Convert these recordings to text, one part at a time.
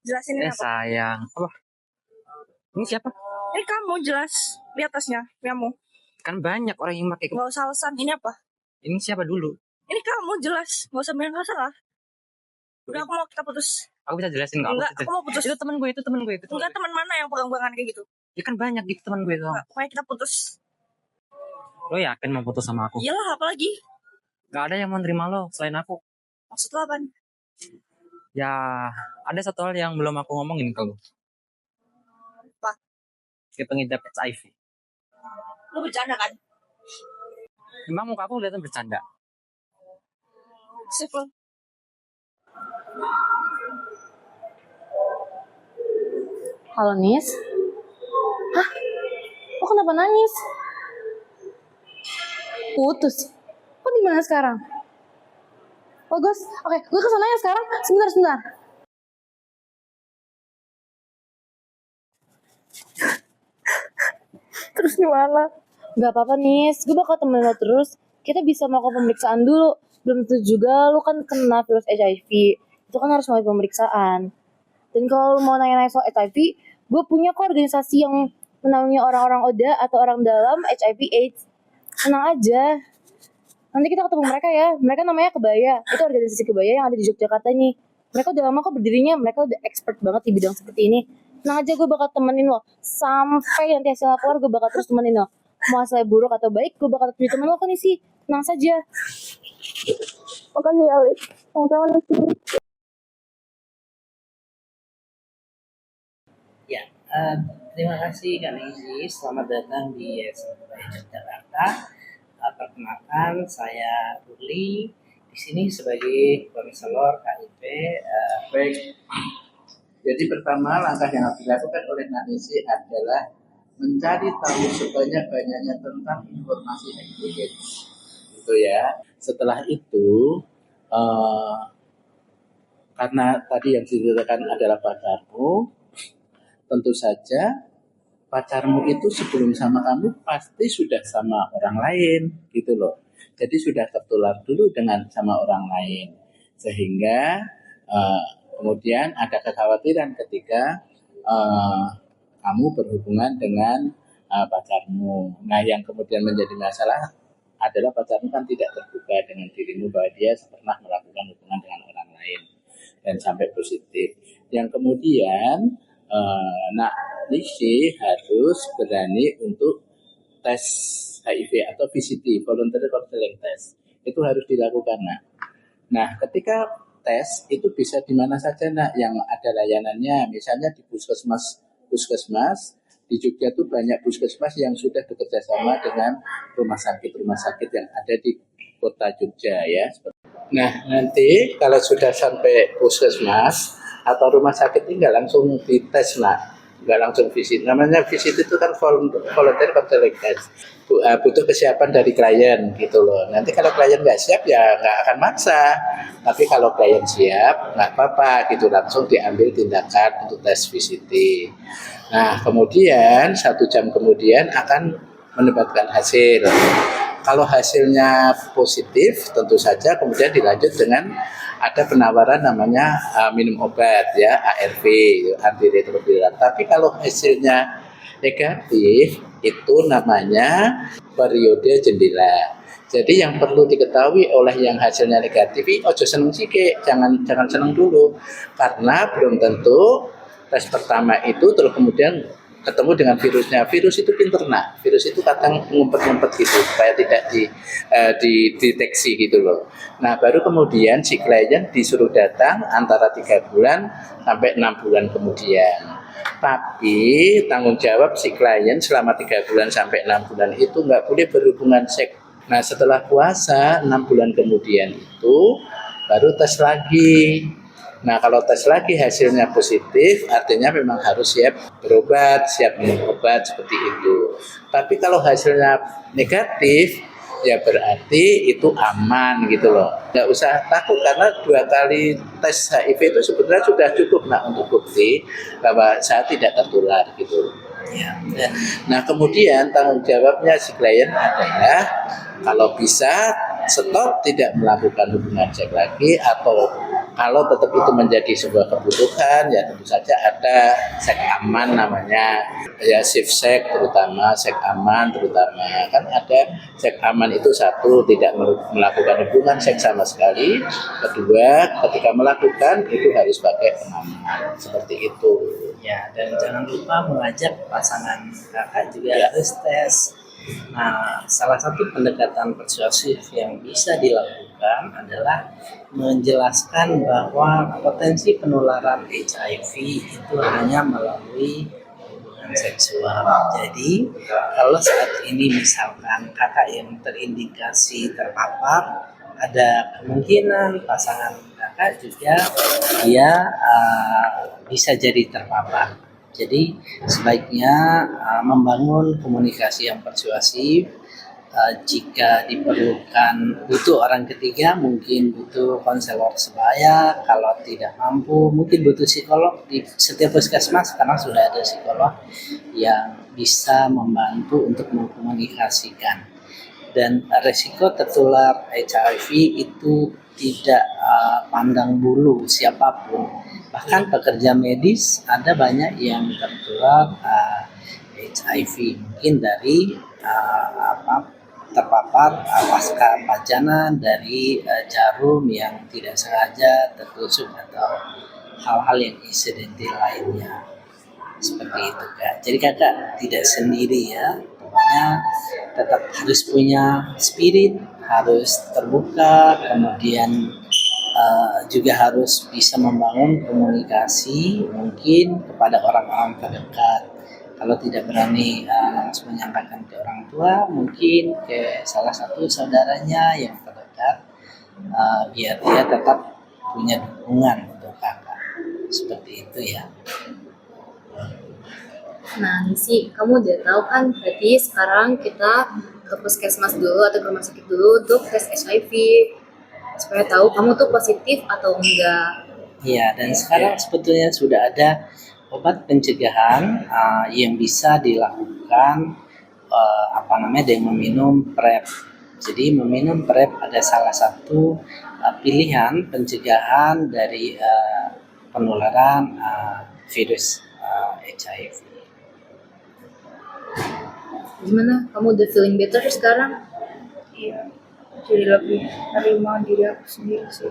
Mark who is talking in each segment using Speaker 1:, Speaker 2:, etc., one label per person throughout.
Speaker 1: Jelasin ini apa?
Speaker 2: Sayang. Apa? Ini siapa?
Speaker 1: Ini kamu jelas di atasnya, kamu.
Speaker 2: Kan banyak orang yang pakai.
Speaker 1: Gak usah alasan. Ini apa?
Speaker 2: Ini siapa dulu?
Speaker 1: Ini kamu jelas. Gak usah bilang salah. Udah, aku mau kita putus.
Speaker 2: Aku bisa jelasin nggak?
Speaker 1: Enggak, aku mau putus.
Speaker 2: Itu teman gue, itu teman gue.
Speaker 1: Enggak, teman mana yang pegang-pegangan kayak gitu?
Speaker 2: Ya kan banyak gitu teman gue tuh.
Speaker 1: Enggak, pokoknya kita putus.
Speaker 2: Lo yakin mau putus sama aku?
Speaker 1: Iyalah, apalagi?
Speaker 2: Gak ada yang mau nerima lo selain aku.
Speaker 1: Maksud lo apa?
Speaker 2: Ya, ada satu hal yang belum aku ngomongin ke lo.
Speaker 1: Apa?
Speaker 2: Kayak pengidap HIV.
Speaker 1: Lo bercanda kan?
Speaker 2: Emang muka aku kelihatan bercanda?
Speaker 1: Simple.
Speaker 3: Halo Nis. Hah? Lo kenapa nangis? Putus? Lo di mana sekarang? Bagus. Oke, gue kesana ya sekarang. Sebentar.
Speaker 1: Terus gimana?
Speaker 3: Gak apa-apa Nis, gue bakal temenin lo terus. Kita bisa melakukan pemeriksaan dulu. Belum tentu juga lo kan kena virus HIV. Itu kan harus melalui pemeriksaan. Dan kalau lo mau nanya-nanya soal HIV, gue punya kok organisasi yang menaungi orang-orang ODA atau orang dalam HIV AIDS. Tenang aja. Nanti kita ketemu mereka ya. Mereka namanya Kebaya. Itu organisasi Kebaya yang ada di Yogyakarta nih. Mereka udah lama kok berdirinya. Mereka udah expert banget di bidang seperti ini. Tenang aja, gue bakal temenin lo. Sampai nanti hasilnya keluar, gue bakal terus temenin lo. Mau hasilnya buruk atau baik, gue bakal terus temen lo kan sih. Tenang saja.
Speaker 1: Makasih Alif. Sama-sama Nasi.
Speaker 4: Ya, terima kasih Kak Nisi. Selamat datang di SMPTN Jakarta. Perkenalkan, saya Ruli. Di sini sebagai konselor KIP.
Speaker 5: Baik. Jadi pertama langkah yang harus dilakukan oleh Nisi adalah mencari tahu sebanyak-banyaknya tentang informasi HIV. Gitu ya. Setelah itu, karena tadi yang diceritakan adalah pacarmu, tentu saja pacarmu itu sebelum sama kamu pasti sudah sama orang lain, gitu loh. Jadi sudah tertular dulu dengan sama orang lain, sehingga kemudian ada kekhawatiran ketika kamu berhubungan dengan pacarmu. Nah, yang kemudian menjadi masalah adalah pacarmu kan tidak terbuka dengan dirimu bahwa dia pernah melakukan hubungan dengan orang lain dan sampai positif. Yang kemudian Nisi harus berani untuk tes HIV atau VCT, Voluntary Counseling Test. Itu harus dilakukan, Nak. Nah, ketika tes itu bisa di mana saja, Nak, yang ada layanannya. Misalnya di puskesmas di Jogja itu banyak puskesmas yang sudah bekerja sama dengan rumah sakit yang ada di kota Jogja ya. Nah, nanti kalau sudah sampai puskesmas atau rumah sakit ini nggak langsung dites, Nak. Nggak langsung visit. Namanya visit itu kan voluntary counseling test. Butuh kesiapan dari klien gitu loh. Nanti kalau klien nggak siap ya nggak akan maksa. Tapi kalau klien siap nggak apa-apa gitu, langsung diambil tindakan untuk tes VCT. Nah kemudian 1 jam kemudian akan mendapatkan hasil. Kalau hasilnya positif tentu saja kemudian dilanjut dengan ada penawaran namanya minum obat ya, ARV, antiretroviral. Tapi kalau hasilnya negatif itu namanya periode jendela. Jadi yang perlu diketahui oleh yang hasilnya negatif, ojo seneng sike, jangan seneng dulu, karena belum tentu tes pertama itu terus kemudian ketemu dengan virusnya. Virus itu pinter, Nak. Virus itu kadang ngumpet-ngumpet gitu supaya tidak dideteksi gitu loh. Nah baru kemudian si klien disuruh datang antara 3 bulan sampai 6 bulan kemudian. Tapi tanggung jawab si klien selama 3 bulan sampai 6 bulan itu nggak boleh berhubungan seks. Nah setelah puasa 6 bulan kemudian itu baru tes lagi. Nah kalau tes lagi hasilnya positif, artinya memang harus siap berobat, siap minum obat seperti itu. Tapi kalau hasilnya negatif, ya berarti itu aman gitu loh. Nggak usah takut karena 2 kali tes HIV itu sebetulnya sudah cukup, Nah, untuk bukti bahwa saya tidak tertular gitu. Ya. Nah kemudian tanggung jawabnya si klien adalah kalau bisa stop, tidak melakukan hubungan seks lagi, atau Kalau tetap itu menjadi sebuah kebutuhan, ya tentu saja ada seks aman namanya, ya safe sex terutama, seks aman terutama. Kan ada seks aman itu satu, tidak melakukan hubungan seks sama sekali. Kedua, ketika melakukan itu harus pakai pengaman, seperti itu.
Speaker 4: Ya, dan jangan lupa mengajak pasangan kakak juga
Speaker 5: Ya.
Speaker 4: harus tes. Nah, salah satu pendekatan persuasif yang bisa dilakukan adalah menjelaskan bahwa potensi penularan HIV itu hanya melalui hubungan seksual. Jadi, kalau saat ini misalkan kakak yang terindikasi terpapar, ada kemungkinan pasangan kakak juga dia bisa jadi terpapar. Jadi sebaiknya membangun komunikasi yang persuasif. Jika diperlukan butuh orang ketiga, mungkin butuh konselor sebaya. Kalau tidak mampu, mungkin butuh psikolog. Di setiap puskesmas karena sudah ada psikolog yang bisa membantu untuk mengkomunikasikan. Dan resiko tertular HIV itu tidak pandang bulu siapapun. Bahkan pekerja medis ada banyak yang tertular HIV, mungkin dari terpapar pasca pacanan, dari jarum yang tidak sengaja tertusuk atau hal-hal yang insidental lainnya, seperti itu Kak. Jadi kakak tidak sendiri ya, pokoknya tetap harus punya spirit, harus terbuka, kemudian juga harus bisa membangun komunikasi mungkin kepada orang-orang terdekat. Kalau tidak berani langsung menyampaikan ke orang tua, mungkin ke salah satu saudaranya yang terdekat, biar dia tetap punya dukungan untuk kakak. Seperti itu ya.
Speaker 3: Nah, Nisi, kamu udah tahu kan berarti sekarang kita ke puskesmas dulu atau ke rumah sakit dulu untuk tes HIV supaya tahu kamu tuh positif atau enggak.
Speaker 4: Iya, dan sekarang sebetulnya sudah ada obat pencegahan yang bisa dilakukan dengan meminum PrEP. Jadi meminum PrEP ada salah satu pilihan pencegahan dari penularan virus HIV.
Speaker 3: Gimana? Kamu udah feeling better sekarang?
Speaker 1: Iya, jadi lebih nerima diri aku sendiri sih.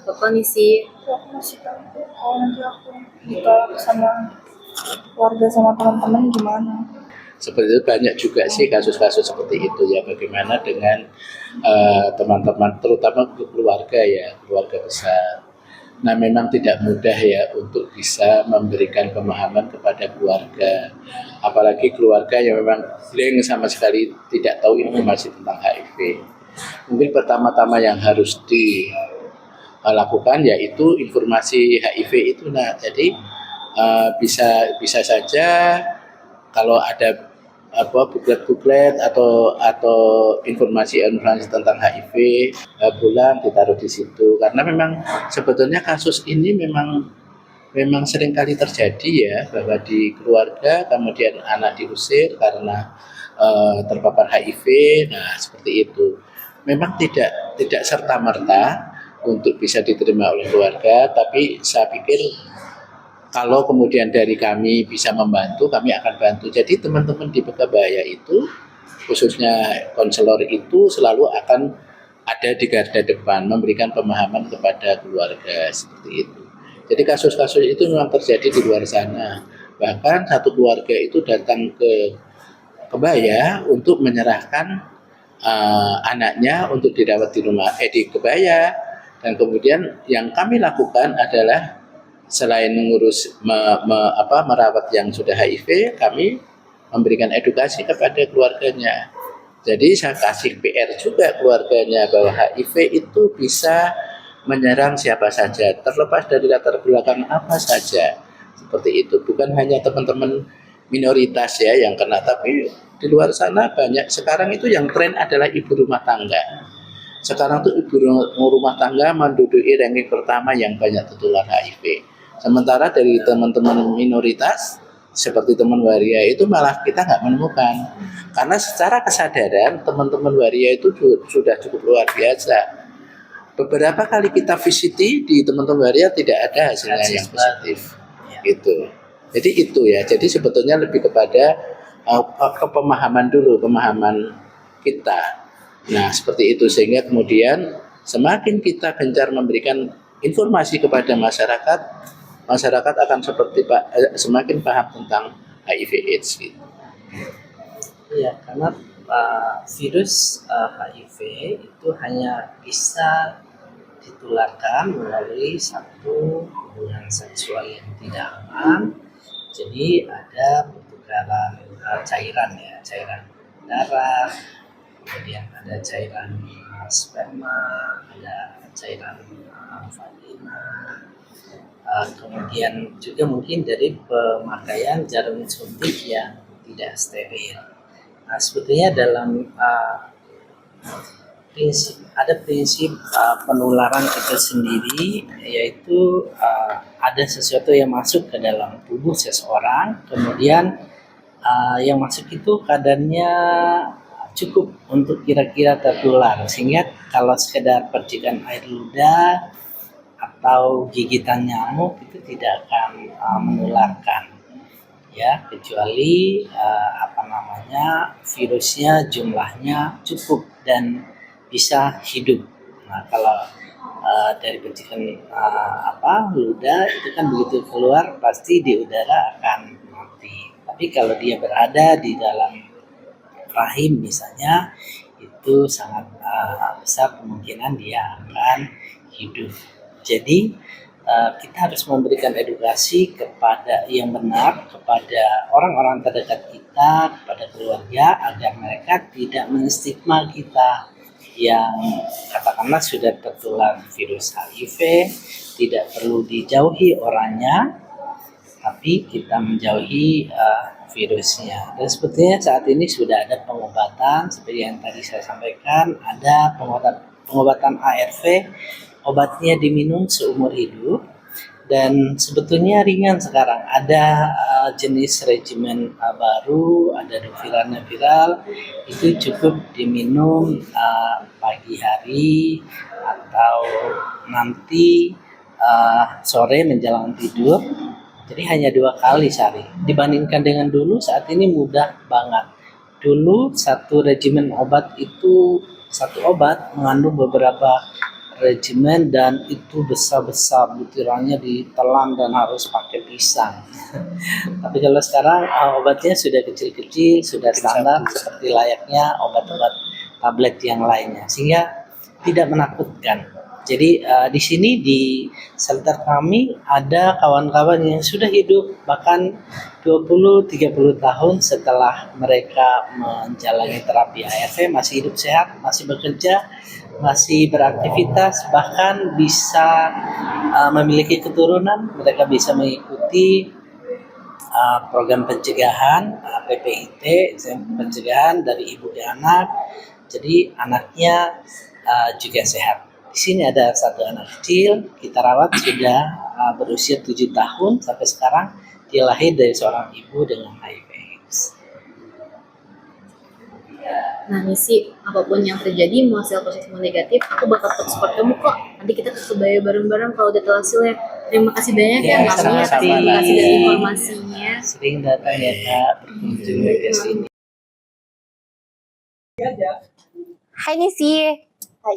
Speaker 3: Apa nih sih?
Speaker 1: Aku masih takut kalau nanti aku ditolak sama keluarga sama teman-teman gimana.
Speaker 5: Seperti itu banyak juga sih kasus-kasus seperti itu ya. Bagaimana dengan teman-teman, terutama keluarga ya, keluarga besar. Nah memang tidak mudah ya untuk bisa memberikan pemahaman kepada keluarga. Apalagi keluarga yang memang blank sama sekali tidak tahu informasi tentang HIV. Mungkin pertama-tama yang harus dilakukan yaitu informasi HIV itu. Nah jadi bisa saja kalau ada buklet-buklet atau informasi tentang HIV pulang ditaruh di situ, karena memang sebetulnya kasus ini memang sering kali terjadi ya, bahwa di keluarga kemudian anak diusir karena terpapar HIV. Nah seperti itu memang tidak serta merta untuk bisa diterima oleh keluarga, tapi saya pikir kalau kemudian dari kami bisa membantu, kami akan bantu. Jadi teman-teman di Bekabaya itu, khususnya konselor itu selalu akan ada di garda depan, memberikan pemahaman kepada keluarga seperti itu. Jadi kasus-kasus itu memang terjadi di luar sana. Bahkan satu keluarga itu datang ke Kebaya untuk menyerahkan anaknya untuk dirawat di Kebaya. Dan kemudian yang kami lakukan adalah selain mengurus merawat yang sudah HIV, kami memberikan edukasi kepada keluarganya. Jadi saya kasih PR juga keluarganya bahwa HIV itu bisa menyerang siapa saja, terlepas dari latar belakang apa saja. Seperti itu, bukan hanya teman-teman minoritas ya yang kena, tapi di luar sana banyak. Sekarang itu yang tren adalah ibu rumah tangga. Sekarang tuh ibu rumah tangga menduduki ranking pertama yang banyak tertular HIV. Sementara dari teman-teman minoritas seperti teman waria itu malah kita nggak menemukan, karena secara kesadaran teman-teman waria itu sudah cukup luar biasa. beberapa kali kita visiti di teman-teman waria tidak ada hasilnya
Speaker 4: Kasus
Speaker 5: yang positif.
Speaker 4: Ya.
Speaker 5: Gitu. Jadi itu ya. Jadi sebetulnya lebih kepada kepemahaman dulu, pemahaman kita. Nah, seperti itu sehingga kemudian semakin kita gencar memberikan informasi kepada masyarakat, masyarakat akan semakin paham tentang HIV/AIDS gitu.
Speaker 4: Iya, karena virus HIV itu hanya bisa ditularkan melalui satu hubungan seksual yang tidak aman. Jadi ada pertukaran cairan ya, cairan darah, kemudian ada cairan sperma, ada cairan vagina, kemudian juga mungkin dari pemakaian jarum suntik yang tidak steril. Nah, sebetulnya dalam prinsip penularan itu sendiri, yaitu ada sesuatu yang masuk ke dalam tubuh seseorang, kemudian yang masuk itu kadarnya cukup untuk kira-kira tertular, sehingga kalau sekedar percikan air ludah atau gigitan nyamuk itu tidak akan menularkan, ya, kecuali virusnya jumlahnya cukup dan bisa hidup. Nah, kalau dari percikan ludah itu kan begitu keluar pasti di udara akan mati. Tapi kalau dia berada di dalam rahim misalnya, itu sangat besar kemungkinan dia akan hidup. Jadi kita harus memberikan edukasi kepada yang benar kepada orang-orang terdekat kita, kepada keluarga, agar mereka tidak menstigma kita yang katakanlah sudah tertular virus HIV. Tidak perlu dijauhi orangnya, tapi kita menjauhi virusnya. Dan sebetulnya saat ini sudah ada pengobatan seperti yang tadi saya sampaikan, ada pengobatan ARV, obatnya diminum seumur hidup, dan sebetulnya ringan sekarang. Ada jenis regimen baru, ada Viral, itu cukup diminum pagi hari atau nanti sore menjelang tidur. Jadi hanya 2 kali sehari. Dibandingkan dengan dulu, saat ini mudah banget. Dulu satu regimen obat itu, satu obat mengandung beberapa regimen dan itu besar-besar, butirannya ditelan dan harus pakai pisang. Tapi kalau sekarang obatnya sudah kecil-kecil, sudah standar seperti layaknya obat-obat tablet yang lainnya, sehingga tidak menakutkan. Jadi di sini di shelter kami ada kawan-kawan yang sudah hidup bahkan 20-30 tahun setelah mereka menjalani terapi ARV, masih hidup sehat, masih bekerja, masih beraktivitas, bahkan bisa memiliki keturunan. Mereka bisa mengikuti program pencegahan PPIT, pencegahan dari ibu ke anak. Jadi anaknya juga sehat. Di sini ada satu anak kecil, kita rawat sudah berusia 7 tahun sampai sekarang. Dia lahir dari seorang ibu dengan HIV/AIDS.
Speaker 3: Nah Nisi, apapun yang terjadi, mau hasil positif mau negatif, aku bakal tetap support kamu kok. Nanti kita tetap bayar bareng-bareng kalau udah tahu hasilnya. Terima kasih banyak ya Mbak Mia, terima kasih dari informasinya.
Speaker 4: Sering datang ya Kak, berkunjung ke sini.
Speaker 3: Hai Nisi. Hai.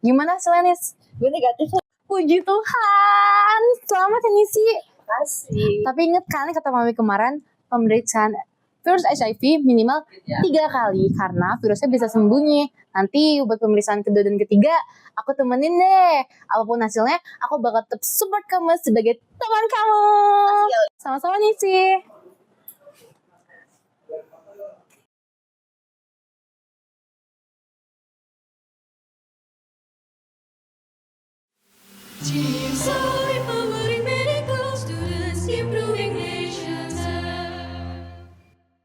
Speaker 3: Gimana hasilnya Nis?
Speaker 1: Gue negatif.
Speaker 3: Puji Tuhan. Selamat ya Nisi.
Speaker 1: Kasih.
Speaker 3: Tapi inget kan kata Mami kemarin, pemeriksaan virus HIV minimal 3 kali karena virusnya bisa sembunyi. Nanti buat pemeriksaan kedua dan ketiga aku temenin deh. Apapun hasilnya aku bakal tetap support kamu sebagai teman kamu. Sama-sama Nisi.